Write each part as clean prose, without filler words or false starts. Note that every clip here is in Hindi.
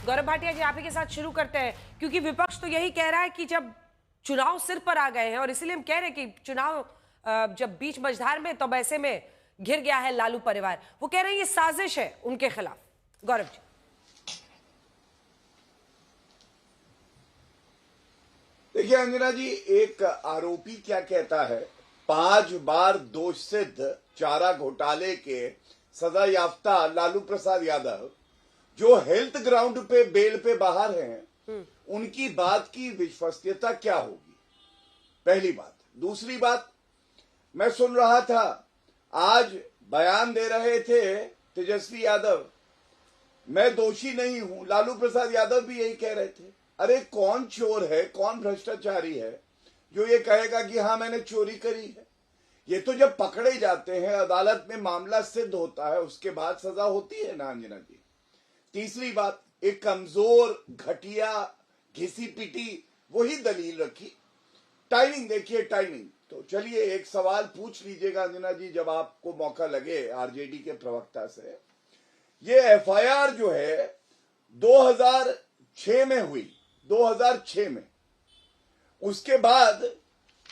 गौरव भाटिया जी, आप ही के साथ शुरू करते हैं, क्योंकि विपक्ष तो यही कह रहा है कि जब चुनाव सिर पर आ गए हैं और इसीलिए हम कह रहे हैं कि चुनाव जब बीच मझधार में, तब ऐसे में घिर गया है लालू परिवार। वो कह रहे हैं ये साजिश है उनके खिलाफ। गौरव जी। देखिए अंजना जी, एक आरोपी क्या कहता है, 5 बार दोष सिद्ध चारा घोटाले के सजा याफ्ता लालू प्रसाद यादव जो हेल्थ ग्राउंड पे बेल पे बाहर हैं, उनकी बात की विश्वसनीयता क्या होगी? पहली बात। दूसरी बात, मैं सुन रहा था आज बयान दे रहे थे तेजस्वी यादव, मैं दोषी नहीं हूं। लालू प्रसाद यादव भी यही कह रहे थे। अरे कौन चोर है, कौन भ्रष्टाचारी है जो ये कहेगा कि हाँ मैंने चोरी करी है? ये तो जब पकड़े जाते हैं, अदालत में मामला सिद्ध होता है, उसके बाद सजा होती है ना अंजना जी। तीसरी बात, एक कमजोर, घटिया, घिसी पिटी वही दलील रखी। टाइमिंग देखिए, टाइमिंग। तो चलिए एक सवाल पूछ लीजिएगा अंजना जी, जब आपको मौका लगे आरजेडी के प्रवक्ता से। ये एफआईआर जो है 2006 में हुई, 2006 में। उसके बाद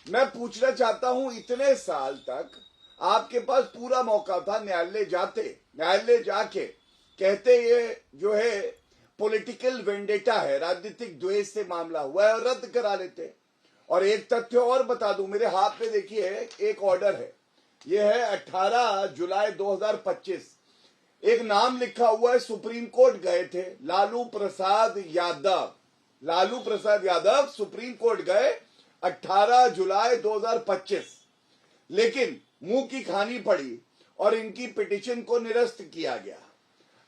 मैं पूछना चाहता हूं, इतने साल तक आपके पास पूरा मौका था, न्यायालय जाते, न्यायालय जाके कहते ये जो है पॉलिटिकल वेंडेटा है, राजनीतिक द्वेष से मामला हुआ है, और रद्द करा लेते। और एक तथ्य और बता दूं, मेरे हाथ में देखिए एक ऑर्डर है, ये है 18 जुलाई 2025। एक नाम लिखा हुआ है, सुप्रीम कोर्ट गए थे लालू प्रसाद यादव। लालू प्रसाद यादव सुप्रीम कोर्ट गए 18 जुलाई 2025, लेकिन मुंह की खानी पड़ी और इनकी पिटीशन को निरस्त किया गया।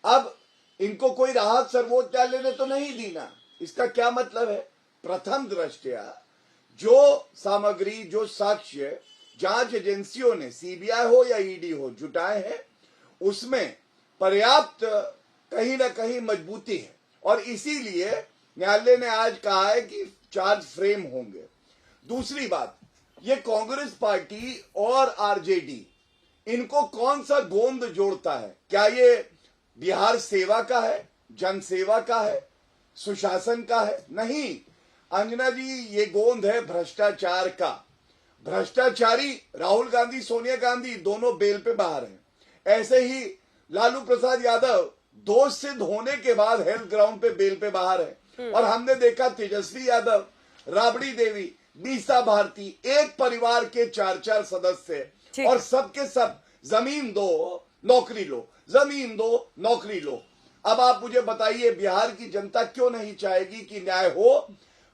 अब इनको कोई राहत सर्वोच्च न्यायालय ने तो नहीं दी ना। इसका क्या मतलब है? प्रथम दृष्टया जो सामग्री, जो साक्ष्य जांच एजेंसियों ने, सीबीआई हो या ईडी हो, जुटाए हैं, उसमें पर्याप्त कहीं ना कहीं मजबूती है, और इसीलिए न्यायालय ने आज कहा है कि चार्ज फ्रेम होंगे। दूसरी बात, ये कांग्रेस पार्टी और आरजेडी, इनको कौन सा गोंद जोड़ता है? क्या ये बिहार सेवा का है, जन सेवा का है, सुशासन का है? नहीं अंजना जी, ये गोंद है भ्रष्टाचार का। भ्रष्टाचारी राहुल गांधी, सोनिया गांधी दोनों बेल पे बाहर हैं। ऐसे ही लालू प्रसाद यादव दोष सिद्ध होने के बाद हेल्थ ग्राउंड पे बेल पे बाहर है। और हमने देखा तेजस्वी यादव, राबड़ी देवी, बीसा भारती, एक परिवार के 4-4 सदस्य, और सबके सब जमीन दो नौकरी लो, जमीन दो नौकरी लो। अब आप मुझे बताइए, बिहार की जनता क्यों नहीं चाहेगी कि न्याय हो?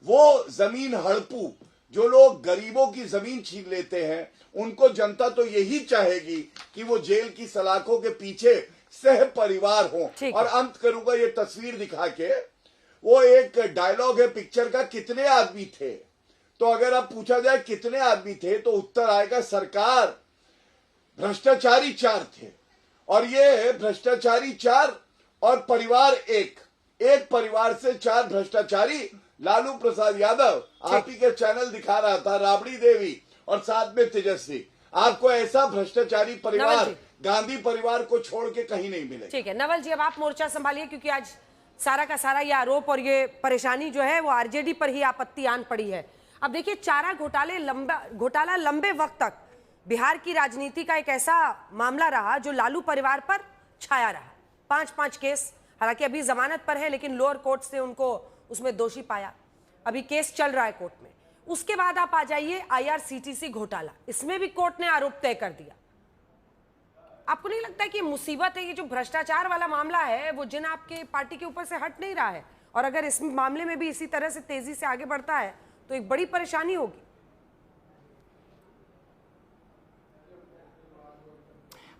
वो जमीन हड़पू जो लोग गरीबों की जमीन छीन लेते हैं, उनको जनता तो यही चाहेगी कि वो जेल की सलाखों के पीछे सह परिवार हो। और अंत करूंगा ये तस्वीर दिखा के, वो एक डायलॉग है पिक्चर का, कितने आदमी थे? तो अगर आप पूछा जाए कितने आदमी थे, तो उत्तर आएगा सरकार, भ्रष्टाचारी 4 थे। और ये भ्रष्टाचारी 4 और परिवार एक परिवार से 4 भ्रष्टाचारी। लालू प्रसाद यादव आप ही के चैनल दिखा रहा था, राबड़ी देवी और साथ में तेजस्वी। आपको ऐसा भ्रष्टाचारी परिवार गांधी परिवार को छोड़ के कहीं नहीं मिलेगा। ठीक है नवल जी, अब आप मोर्चा संभालिए, क्योंकि आज सारा का सारा ये आरोप और ये परेशानी जो है वो आरजेडी पर ही आपत्ति आन पड़ी है। अब देखिए, चारा घोटाला लंबे वक्त तक बिहार की राजनीति का एक ऐसा मामला रहा जो लालू परिवार पर छाया रहा। 5-5 केस, हालांकि अभी जमानत पर है, लेकिन लोअर कोर्ट ने उनको उसमें दोषी पाया। अभी केस चल रहा है कोर्ट में। उसके बाद आप आ जाइए आईआरसीटीसी घोटाला, इसमें भी कोर्ट ने आरोप तय कर दिया। आपको नहीं लगता कि मुसीबत है, ये जो भ्रष्टाचार वाला मामला है वो जिन आपके पार्टी के ऊपर से हट नहीं रहा है, और अगर इस मामले में भी इसी तरह से तेजी से आगे बढ़ता है तो एक बड़ी परेशानी होगी।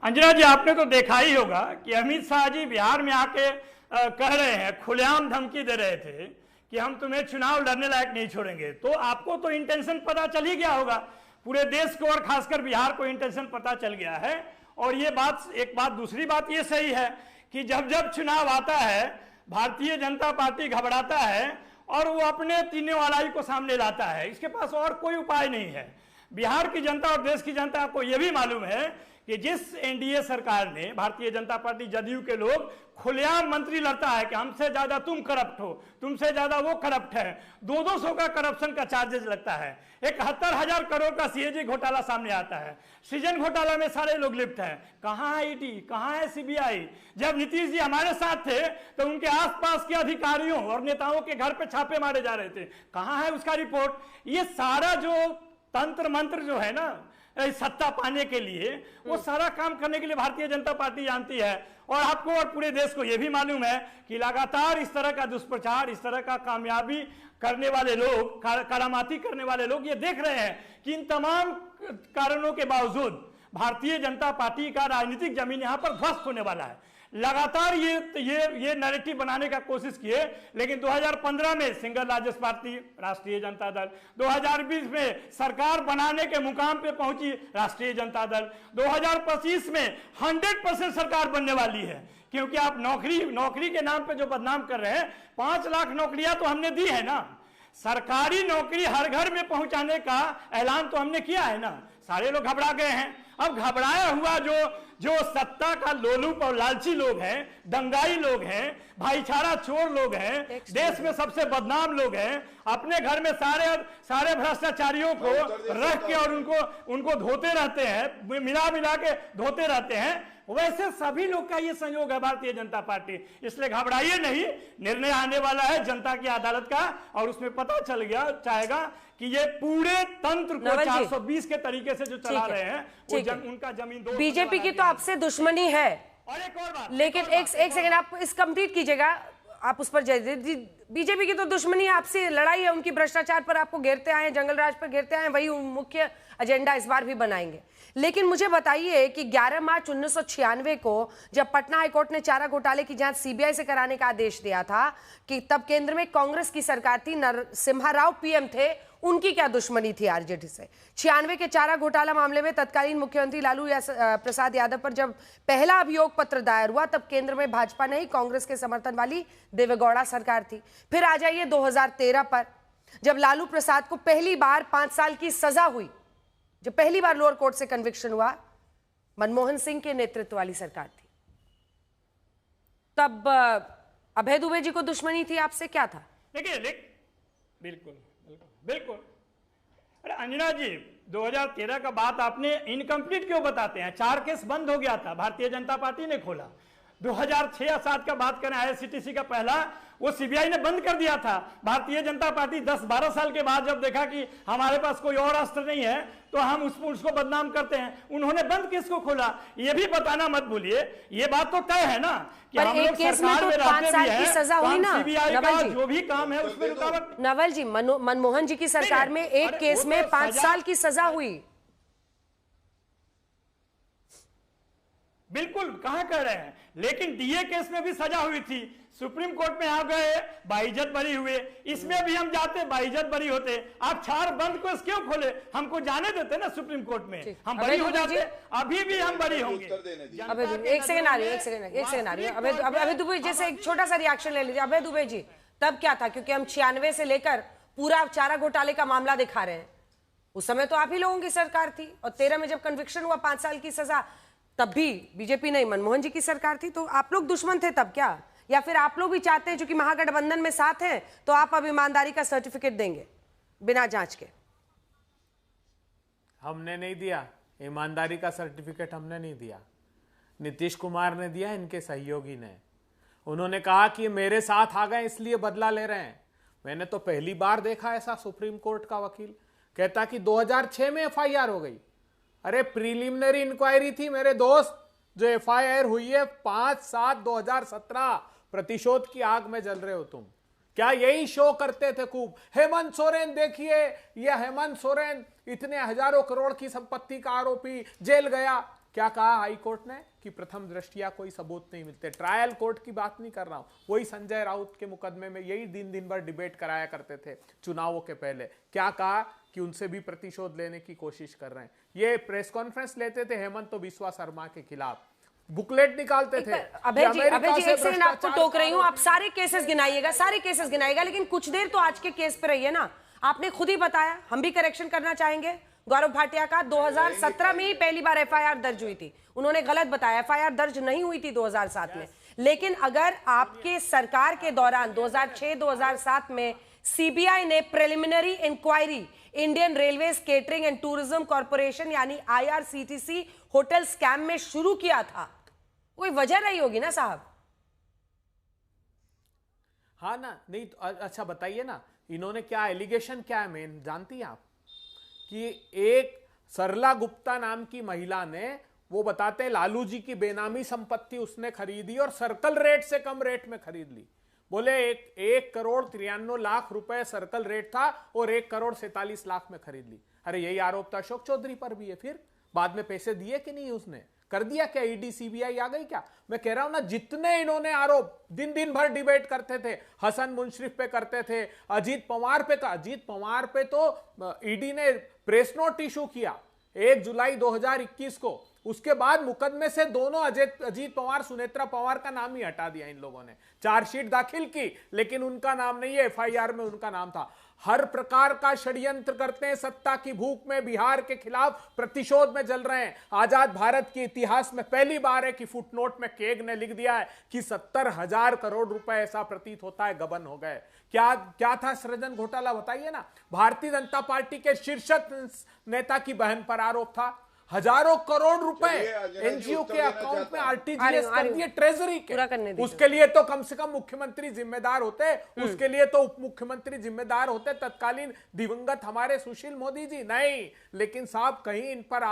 अंजना जी, आपने तो देखा ही होगा कि अमित शाह जी बिहार में आके कह रहे हैं, खुलेआम धमकी दे रहे थे कि हम तुम्हें चुनाव लड़ने लायक नहीं छोड़ेंगे। तो आपको तो इंटेंशन पता चल ही गया होगा, पूरे देश को और खासकर बिहार को इंटेंशन पता चल गया है। और ये बात, एक बात, दूसरी बात ये सही है कि जब जब चुनाव आता है, भारतीय जनता पार्टी घबराता है और वो अपने तीनों वालाई को सामने लाता है। इसके पास और कोई उपाय नहीं है। बिहार की जनता और देश की जनता को यह भी मालूम है कि जिस एनडीए सरकार ने, भारतीय जनता पार्टी जदयू के लोग, खुलेआम मंत्री लड़ता है कि हमसे ज्यादा तुम करप्ट हो, तुमसे ज्यादा वो करप्ट है, 200 का करप्शन का चार्जेस लगता है, 71,000 करोड़ का सीएजी घोटाला सामने आता है, सृजन घोटाला में सारे लोग लिप्त हैं। कहां है ईडी, कहां है सीबीआई? जब नीतीश जी हमारे साथ थे तो उनके आसपास के अधिकारियों और नेताओं के घर पे छापे मारे जा रहे थे, कहां है उसका रिपोर्ट? ये सारा जो तंत्र मंत्र जो है ना सत्ता पाने के लिए, वो सारा काम करने के लिए भारतीय जनता पार्टी जानती है। और आपको और पूरे देश को यह भी मालूम है कि लगातार इस तरह का दुष्प्रचार, इस तरह का कामयाबी करने वाले लोग, करामाती करने वाले लोग ये देख रहे हैं कि इन तमाम कारणों के बावजूद भारतीय जनता पार्टी का राजनीतिक जमीन यहां पर ध्वस्त होने वाला है। लगातार ये नैरेटिव बनाने का कोशिश किए, लेकिन 2015 में सिंगल लार्जेस्ट पार्टी राष्ट्रीय जनता दल, 2020 में सरकार बनाने के मुकाम पे पहुंची राष्ट्रीय जनता दल, 2025 में 100% सरकार बनने वाली है। क्योंकि आप नौकरी के नाम पे जो बदनाम कर रहे हैं, 5 लाख नौकरियां तो हमने दी है ना, सरकारी नौकरी हर घर में पहुंचाने का ऐलान तो हमने किया है ना। सारे लोग घबरा गए हैं। अब घबराया हुआ जो सत्ता का लोलुप और लालची लोग हैं, दंगाई लोग हैं, भाईचारा चोर लोग हैं, देश में सबसे बदनाम लोग हैं, अपने घर में सारे भ्रष्टाचारियों को रख के और उनको धोते रहते हैं, मिला के धोते रहते हैं, वैसे सभी लोग का ये संयोग है भारतीय जनता पार्टी। इसलिए घबराइए नहीं, निर्णय आने वाला है जनता की अदालत का, और उसमें पता चल गया चाहेगा कि ये पूरे तंत्र को 420 के तरीके से जो चला रहे हैं वो उनका जमीन दो। बीजेपी की तो आपसे दुश्मनी है, और एक और बात, लेकिन एक सेकंड आप इस कंप्लीट कीजिएगा, आप उस पर बीजेपी की तो दुश्मनी है, आपसे लड़ाई है, उनकी भ्रष्टाचार पर आपको घेरते आए, जंगल राज पर घेरते आए, वही मुख्य एजेंडा इस बार भी बनाएंगे। लेकिन मुझे बताइए कि 11 मार्च 1996 को जब पटना हाईकोर्ट ने चारा घोटाले की जांच सीबीआई से कराने का आदेश दिया था, कि तब केंद्र में कांग्रेस की सरकार थी, नरसिम्हा राव पीएम थे, उनकी क्या दुश्मनी थी आरजेडी से? 96 के चारा घोटाला मामले में तत्कालीन मुख्यमंत्री लालू प्रसाद यादव पर जब पहला अभियोग पत्र दायर हुआ, तब केंद्र में भाजपा नहीं कांग्रेस के समर्थन वाली देवेगौड़ा सरकार थी। फिर आ जाइए 2013 पर, जब लालू प्रसाद को पहली बार 5 साल की सजा हुई, जब पहली बार लोअर कोर्ट से कन्विक्शन हुआ, मनमोहन सिंह के नेतृत्व वाली सरकार थी। तब अभय दुबे जी को दुश्मनी थी आपसे, क्या था? देखिए बिल्कुल बिल्कुल। अरे अंजना जी, 2013 का बात आपने इनकम्प्लीट क्यों बताते हैं? 4 केस बंद हो गया था, भारतीय जनता पार्टी ने खोला। 2006 या 7 का बात करें, आईआरसीटीसी का पहला, वो सीबीआई ने बंद कर दिया था। भारतीय जनता पार्टी 10-12 साल के बाद जब देखा कि हमारे पास कोई और अस्त्र नहीं है तो हम उसको बदनाम करते हैं, उन्होंने बंद केस को खोला। ये भी बताना मत भूलिए, ये बात तो तय है ना कि हम लोग सरकार में रहते भी हैं, सजा हुई ना, सीबीआई का जो भी काम है उसमें रुकावट। नवल जी, मनमोहन जी की सरकार में एक केस में 5 साल की सजा हुई। बिल्कुल, कहां कह रहे हैं, लेकिन डीए केस में भी सजा हुई थी, सुप्रीम कोर्ट में आ गए, बाइज्जत बरी हुए, इसमें भी हम जाते बाइज्जत बरी होते। आप 4 बंद को क्यों खोले? हमको जाने देते ना सुप्रीम कोर्ट में, हम बरी हो जाते, अभी भी हम बरी होंगे। एक सेकंड आ रही है, अभय दुबे जैसे एक छोटा सा रिएक्शन ले लीजिए। अभय दुबे जी, तब क्या था? क्योंकि हम 96 से लेकर पूरा चारा घोटाले का मामला दिखा रहे हैं, उस समय तो आप ही लोगों की सरकार थी, और 13 में जब कन्विक्शन हुआ 5 साल की सजा, तब भी बीजेपी नहीं मनमोहन जी की सरकार थी। तो आप लोग दुश्मन थे तब क्या? या फिर आप लोग भी चाहते हैं चूंकि महागठबंधन में साथ हैं तो आप अब ईमानदारी का सर्टिफिकेट देंगे बिना जांच के? हमने नहीं दिया ईमानदारी का सर्टिफिकेट, हमने नहीं दिया, नीतीश कुमार ने दिया, इनके सहयोगी ने। उन्होंने कहा कि मेरे साथ आ गए इसलिए बदला ले रहे हैं। मैंने तो पहली बार देखा ऐसा सुप्रीम कोर्ट का वकील कहता कि 2006 में एफआईआर हो गई। अरे प्रीलिमिनरी इंक्वायरी थी मेरे दोस्त, जो एफआईआर हुई है 5/7/2017। प्रतिशोध की आग में जल रहे हो तुम। क्या यही शो करते थे खूब? हेमंत सोरेन देखिए, ये हेमंत सोरेन इतने हजारों करोड़ की संपत्ति का आरोपी, जेल गया। क्या कहा हाई कोर्ट ने? कि प्रथम दृष्टिया कोई सबूत नहीं मिलते। ट्रायल कोर्ट की बात नहीं कर रहा हूं, वही संजय राउत के मुकदमे में यही दिन भर डिबेट कराया करते थे चुनावों के पहले। क्या कहा? कि उनसे भी प्रतिशोध लेने की कोशिश कर रहे हैं। ये प्रेस कॉन्फ्रेंस लेते थे हेमंत तो बिस्वा शर्मा के खिलाफ, बुकलेट निकालते थे। अभय जी एक सेकंड आपको टोक रही हूं, आप सारे केसेस गिनाइएगा, लेकिन कुछ देर तो आज के केस पे रहिए ना। आपने खुद ही बताया, हम भी करेक्शन करना चाहेंगे, गौरव भाटिया का 2017 में ही पहली बार एफआईआर दर्ज हुई थी। उन्होंने गलत बताया, एफआईआर दर्ज नहीं हुई थी 2007 में। लेकिन अगर आपके सरकार के दौरान 2006-2007 में सीबीआई ने preliminary inquiry Indian Railways Catering and Tourism Corporation यानी IRCTC होटल स्कैम में शुरू किया था, कोई वजह रही होगी ना साहब? हाँ ना, नहीं तो अच्छा बताइए ना, इन्होंने क्या एलिगेशन क्या है मेन जानती हैं आप? कि एक सरला गुप्ता नाम की महिला ने, वो बताते हैं लालू जी की बेनामी संपत्ति उसने खरीदी और सर्कल रेट से कम रेट में खरीद ली। बोले 1,93,00,000 रुपए सर्कल रेट था और 1,47,00,000 में खरीद ली। अरे यही आरोप था अशोक चौधरी पर भी है। फिर बाद में पैसे दिए कि नहीं, उसने कर दिया क्या? ईडी सीबीआई आ गई क्या? मैं कह रहा हूं ना, जितने इन्होंने आरोप दिन दिन भर डिबेट करते थे, हसन मुंशरिफ पे करते थे, अजीत पवार पे, अजीत पवार पे तो ईडी ने प्रेस नोट इशू किया 1 जुलाई 2021 को। उसके बाद मुकदमे से दोनों अजीत पवार, सुनेत्रा पवार का नाम ही हटा दिया इन लोगों ने। चार्जशीट दाखिल की लेकिन उनका नाम नहीं है, एफआईआर में उनका नाम था। हर प्रकार का षड्यंत्र करते हैं, सत्ता की भूख में बिहार के खिलाफ प्रतिशोध में जल रहे हैं। आजाद भारत के इतिहास में पहली बार है कि फुटनोट में केग ने लिख दिया है कि 70,000 करोड़ रुपए, ऐसा प्रतीत होता है, गबन हो गए। क्या था सृजन घोटाला बताइए ना। भारतीय जनता पार्टी के शीर्ष नेता की बहन पर आरोप था, हजारों करोड़ रुपए एनजीओ के अकाउंट में आरटीजीएस कर दिए ट्रेजरी के। उसके लिए तो कम से कम मुख्यमंत्री जिम्मेदार होते, उसके लिए तो उप मुख्यमंत्री जिम्मेदार होते तत्कालीन दिवंगत हमारे सुशील मोदी जी। नहीं, लेकिन साहब कहीं इन पर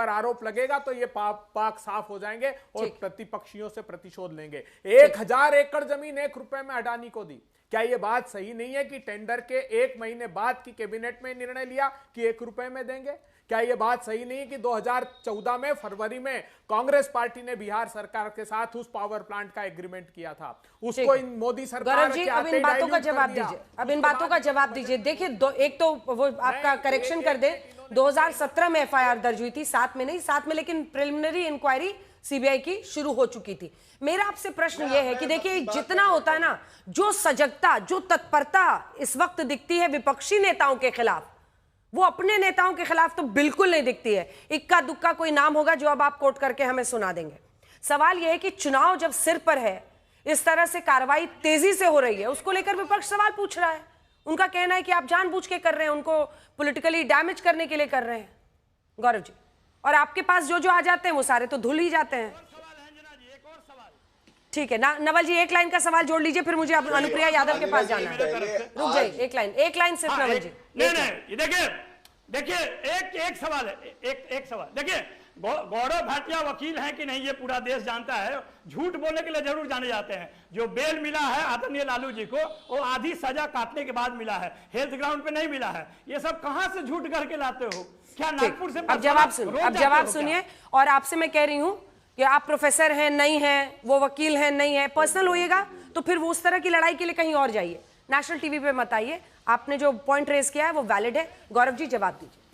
आरोप लगेगा तो ये पाक साफ हो जाएंगे और प्रतिपक्षियों से प्रतिशोध लेंगे। 1,000 एकड़ जमीन 1 रुपए में अडानी को दी। क्या यह बात सही नहीं है कि टेंडर के 1 महीने बाद की कैबिनेट में निर्णय लिया कि 1 रुपए में देंगे? क्या यह बात सही नहीं है कि 2014 में फरवरी में कांग्रेस पार्टी ने बिहार सरकार के साथ उस पावर प्लांट का एग्रीमेंट किया था, उसको इन मोदी सरकार जी अब इन बातों का जवाब दीजिए, अब इन बातों का जवाब दीजिए। देखिए एक तो वो आपका करेक्शन कर दे, 2017 में एफआईआर दर्ज हुई थी, 7 में नहीं, 7 में लेकिन प्रिलिमिनरी इंक्वायरी सीबीआई की शुरू हो चुकी थी। मेरा आपसे प्रश्न यह है कि देखिए जितना होता है ना, जो सजगता, जो तत्परता इस वक्त दिखती है विपक्षी नेताओं के खिलाफ, वो अपने नेताओं के खिलाफ तो बिल्कुल नहीं दिखती है। इक्का दुक्का कोई नाम होगा जो अब आप कोट करके हमें सुना देंगे। सवाल यह है कि चुनाव जब सिर पर है, इस तरह से कार्रवाई तेजी से हो रही है, उसको लेकर विपक्ष सवाल पूछ रहा है। उनका कहना है कि आप जानबूझ के कर रहे हैं, उनको पॉलिटिकली डैमेज करने के लिए कर रहे हैं गौरव जी, और आपके पास जो जो आ जाते हैं वो सारे तो धुल ही जाते हैं। ठीक है ना नवल जी, एक लाइन का सवाल जोड़ लीजिए, फिर मुझे अनुप्रिया यादव के पास जाना है। रुक जाइए, एक लाइन सिर्फ नवल जी। नहीं देखिए एक सवाल है, एक सवाल देखिए, गौरव भाटिया वकील हैं कि नहीं ये पूरा देश जानता है, झूठ बोलने के लिए जरूर जाने जाते हैं। जो बेल मिला है आदरणीय लालू जी को, वो आधी सजा काटने के बाद मिला है, हेल्थ ग्राउंड पे नहीं मिला है। ये सब कहां से झूठ करके लाते हो? क्या नागपुर से? अब जवाब सुनिए, और आपसे मैं कह रही हूं कि आप प्रोफेसर हैं नहीं हैं, वो वकील हैं नहीं है, पर्सनल होइएगा तो फिर वो उस तरह की लड़ाई के लिए कहीं और जाइए, नेशनल टीवी पे मत आइए। आपने जो पॉइंट रेज किया है वो वैलिड है। गौरव जी जवाब दीजिए।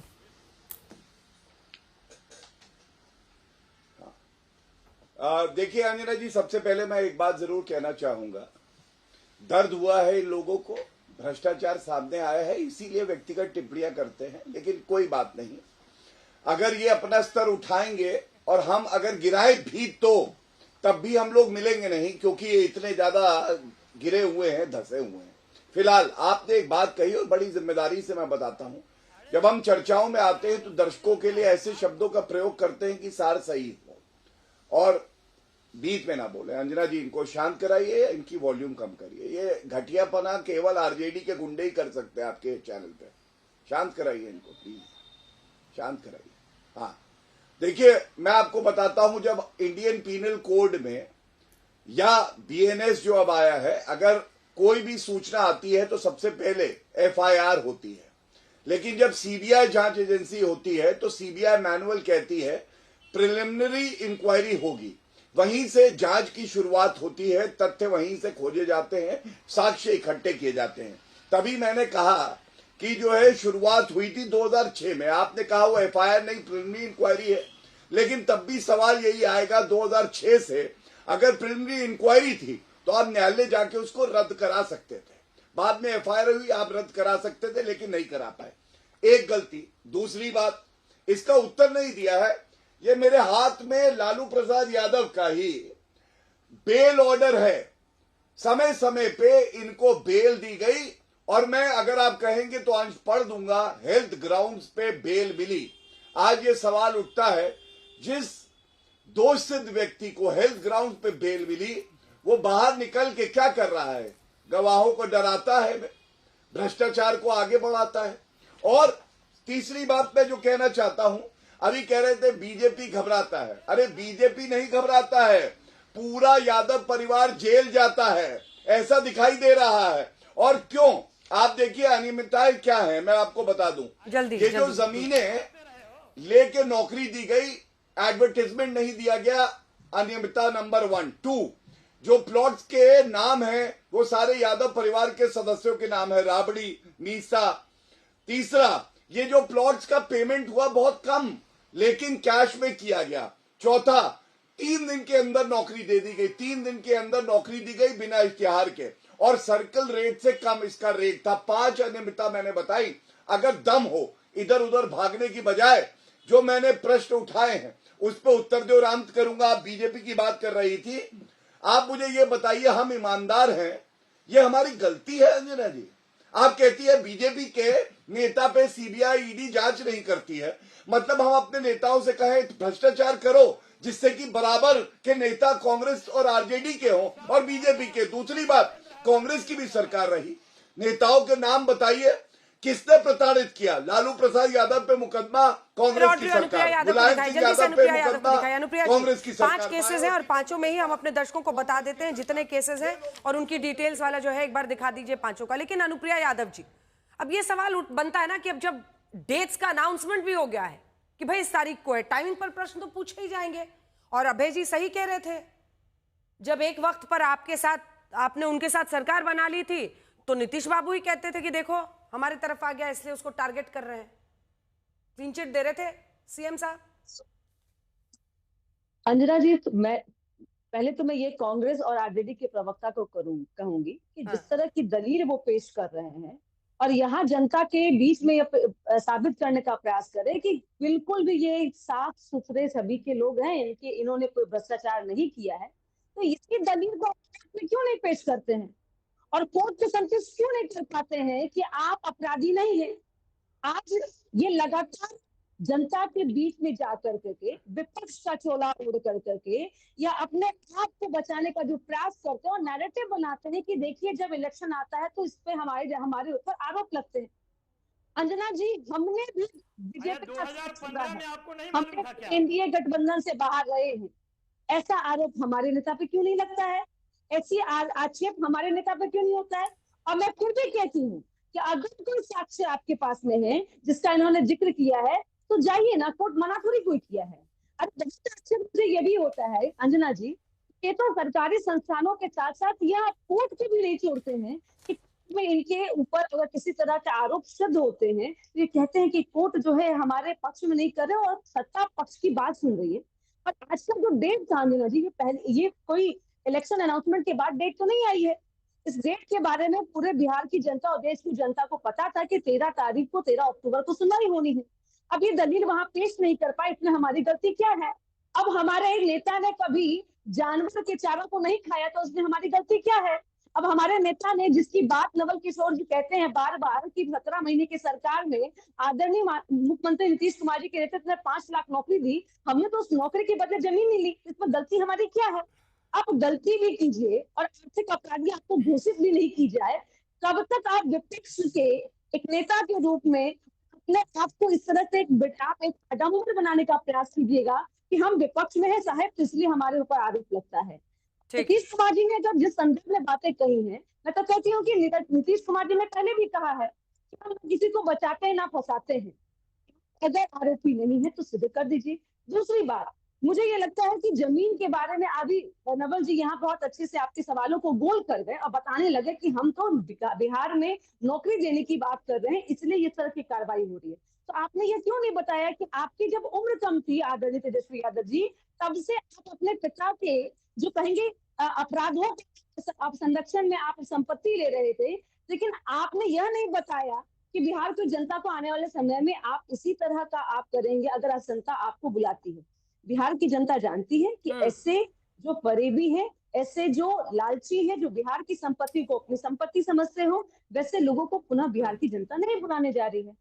देखिए अंजना जी, सबसे पहले मैं एक बात जरूर कहना चाहूंगा, दर्द हुआ है इन लोगों को, भ्रष्टाचार सामने आया है, इसीलिए व्यक्तिगत टिप्पणियां करते हैं, लेकिन कोई बात नहीं। अगर ये अपना स्तर उठाएंगे और हम अगर गिराए भी तो तब भी हम लोग मिलेंगे नहीं, क्योंकि ये इतने ज्यादा गिरे हुए हैं, धसे हुए हैं। फिलहाल आपने एक बात कही और बड़ी जिम्मेदारी से मैं बताता हूं, जब हम चर्चाओं में आते हैं तो दर्शकों के लिए ऐसे शब्दों का प्रयोग करते हैं कि सार सही हो और बीच में ना बोले। अंजना जी इनको शांत कराइए, इनकी वॉल्यूम कम करिए, ये घटियापना केवल आरजेडी के गुंडे ही कर सकते हैं आपके चैनल पे। शांत कराइए इनको प्लीज, शांत कराइए। हाँ देखिए, मैं आपको बताता हूं, जब इंडियन पीनल कोड में या बीएनएस जो अब आया है, अगर कोई भी सूचना आती है तो सबसे पहले एफआईआर होती है, लेकिन जब सीबीआई जांच एजेंसी होती है तो सीबीआई मैनुअल कहती है प्रिलिमिनरी इंक्वायरी होगी, वहीं से जांच की शुरुआत होती है, तथ्य वहीं से खोजे जाते हैं, साक्ष्य इकट्ठे किए जाते हैं। तभी मैंने कहा कि जो है शुरुआत हुई थी 2006 में, आपने कहा वो एफआईआर नहीं प्रिलिमिनरी इंक्वायरी है, लेकिन तब भी सवाल यही आएगा 2006 से अगर प्रिलिमिनरी इंक्वायरी थी तो आप न्यायालय जाके उसको रद्द करा सकते थे। बाद में एफआईआर हुई, आप रद्द करा सकते थे लेकिन नहीं करा पाए। एक गलती। दूसरी बात, इसका उत्तर नहीं दिया है। ये मेरे हाथ में लालू प्रसाद यादव का ही बेल ऑर्डर है, समय समय पे इनको बेल दी गई, और मैं अगर आप कहेंगे तो अंश पढ़ दूंगा, हेल्थ ग्राउंड्स पे बेल मिली। आज ये सवाल उठता है, जिस दोषित व्यक्ति को हेल्थ ग्राउंड पे बेल मिली वो बाहर निकल के क्या कर रहा है? गवाहों को डराता है, भ्रष्टाचार को आगे बढ़ाता है। और तीसरी बात मैं जो कहना चाहता हूं, अभी कह रहे थे बीजेपी घबराता है। अरे बीजेपी नहीं घबराता है, पूरा यादव परिवार जेल जाता है, ऐसा दिखाई दे रहा है। और क्यों? आप देखिए अनियमितताएं क्या है, मैं आपको बता दूं। जल्दी ये जो जमीनें लेके नौकरी दी गई, एडवर्टाइजमेंट नहीं दिया गया, अनियमितता नंबर 1। 2, जो प्लॉट्स के नाम है वो सारे यादव परिवार के सदस्यों के नाम है, राबड़ी, मीसा। तीसरा, ये जो प्लॉट्स का पेमेंट हुआ बहुत कम, लेकिन कैश में किया गया। चौथा, 3 दिन के अंदर नौकरी दे दी गई, 3 दिन के अंदर नौकरी दी गई बिना इश्तिहार के, और सर्कल रेट से कम इसका रेट था। 5 अनियमितता मैंने बताई। अगर दम हो इधर उधर भागने की बजाय जो मैंने प्रश्न उठाए हैं उस पर उत्तर दो और अंत करूंगा। आप बीजेपी की बात कर रही थी, आप मुझे ये बताइए, हम ईमानदार हैं, ये हमारी गलती है अंजना जी? आप कहती है बीजेपी के नेता पे सीबीआई ईडी जांच नहीं करती है, मतलब हम अपने नेताओं से कहें भ्रष्टाचार करो जिससे कि बराबर के नेता कांग्रेस और आरजेडी के हों और बीजेपी के। दूसरी बात, कांग्रेस की भी सरकार रही, नेताओं के नाम बताइए, किसने प्रताड़ित किया? लालू प्रसाद यादव पे मुकदमा, कांग्रेस की सरकार। मुलायम सिंह यादव पे मुकदमा, कांग्रेस की सरकार। 5 केसेस हैं और पांचों में ही हम अपने दर्शकों को बता देते हैं जितने केसेस हैं, और उनकी डिटेल्स वाला जो है एक बार दिखा दीजिए पांचों का। लेकिन अनुप्रिया यादव जी, अब ये सवाल बनता है ना कि अब जब डेट्स का अनाउंसमेंट भी हो गया है कि भाई इस तारीख को है, टाइमिंग पर प्रश्न तो पूछे ही जाएंगे। और अभय जी सही कह रहे थे, जब एक वक्त पर आपने उनके साथ सरकार बना ली थी तो नीतीश बाबू ही कहते थे कि देखो हमारी तरफ आ गया इसलिए उसको टारगेट कर रहे हैं, क्लीन चिट दे रहे थे सीएम साहब। अंजना जी, पहले मैं ये कांग्रेस और आरजेडी के प्रवक्ता को कहूंगी कि जिस तरह की दलील वो पेश कर रहे हैं और यहाँ जनता के बीच में ये साबित करने का प्रयास करें कि बिल्कुल भी ये साफ सुथरे सभी के लोग हैं, इन्होंने कोई भ्रष्टाचार नहीं किया है, तो इसकी दलील को क्यों नहीं पेश करते हैं और कोर्ट को संतुष्ट क्यों नहीं कर पाते हैं कि आप अपराधी नहीं है? आज ये लगातार जनता के बीच में जाकर करके विपक्ष का चोला ओढ़ करके या अपने आप को बचाने का जो प्रयास करते हैं और नैरेटिव बनाते हैं कि देखिए जब इलेक्शन आता है तो इस पे हमारे ऊपर आरोप लगते हैं। अंजना जी, हमने भी बीजेपी का हम एनडीए गठबंधन से बाहर रहे हैं, ऐसा आरोप हमारे नेता पे क्यों नहीं लगता है? ऐसी आक्षेप हमारे नेता पे क्यों नहीं होता है? और मैं फिर भी कहती हूँ कि अगर कोई साक्ष्य आपके पास में है जिसका इन्होंने जिक्र किया है तो जाइए ना, कोर्ट मना थोड़ी कोई किया है। अब बहुत मुझे ये भी होता है अंजना जी, ये तो सरकारी संस्थानों के साथ साथ यह कोर्ट को भी नहीं छोड़ते हैं कि में इनके ऊपर अगर किसी तरह के आरोप सिद्ध होते हैं तो ये कहते हैं कि कोर्ट जो है हमारे पक्ष में नहीं कर रहे और सत्ता पक्ष की बात सुन रही है। और आज का जो डेट था अंजना जी, ये कोई इलेक्शन अनाउंसमेंट के बाद डेट तो नहीं आई है। इस डेट के बारे में पूरे बिहार की जनता और देश की जनता को पता था कि 13 तारीख को 13 अक्टूबर को सुनवाई होनी है। अब ये दलील वहां पेश नहीं कर पाए, इसमें हमारी गलती क्या है? अब हमारे एक नेता ने कभी जानवर के चारों को नहीं खाया तो उसमें हमारी गलती क्या है? अब हमारे नेता ने, जिसकी बात नवल किशोर जी कहते हैं बार बार कि 17 महीने की सरकार में आदरणीय मुख्यमंत्री नीतीश कुमार जी के नेतृत्व में 5 लाख नौकरी दी, हमने तो उस नौकरी के बदले जमीन नहीं ली, इसमें गलती हमारी क्या है? आप गलती भी कीजिए और आर्थिक अपराधी आपको घोषित भी नहीं की जाए, कब तक आप विपक्ष के एक नेता के रूप में अपने आपको इस तरह से एक आडम्बर बनाने का प्रयास कीजिएगा कि हम विपक्ष में है साहब तो इसलिए हमारे ऊपर आरोप लगता है। नीतीश कुमार जी ने जब जिस संदर्भ में बातें कही हैं, मैं तो कहती हूँ कि नीतीश कुमार जी ने पहले भी कहा है कि हम किसी को बचाते हैं ना फंसाते हैं, अगर आरोपी नहीं है तो सिद्ध कर दीजिए। दूसरी बात, मुझे ये लगता है कि जमीन के बारे में अभी नवल जी यहाँ बहुत अच्छे से आपके सवालों को गोल कर गए और बताने लगे कि हम तो बिहार में नौकरी देने की बात कर रहे हैं इसलिए इस तरह की कार्रवाई हो रही है। तो आपने ये क्यों नहीं बताया कि आपकी जब उम्र कम थी आदरणीय तेजस्वी यादव जी, तब से आप अपने पिता के जो कहेंगे अपराधों के संरक्षण में आप संपत्ति ले रहे थे, लेकिन आपने यह नहीं बताया कि बिहार की जनता को आने वाले समय में आप इसी तरह का आप करेंगे अगर जनता आपको बुलाती है। बिहार की जनता जानती है कि ऐसे जो फरेबी है, ऐसे जो लालची है, जो बिहार की संपत्ति को अपनी संपत्ति समझते हो, वैसे लोगों को पुनः बिहार की जनता नहीं बुलाने जा रही है।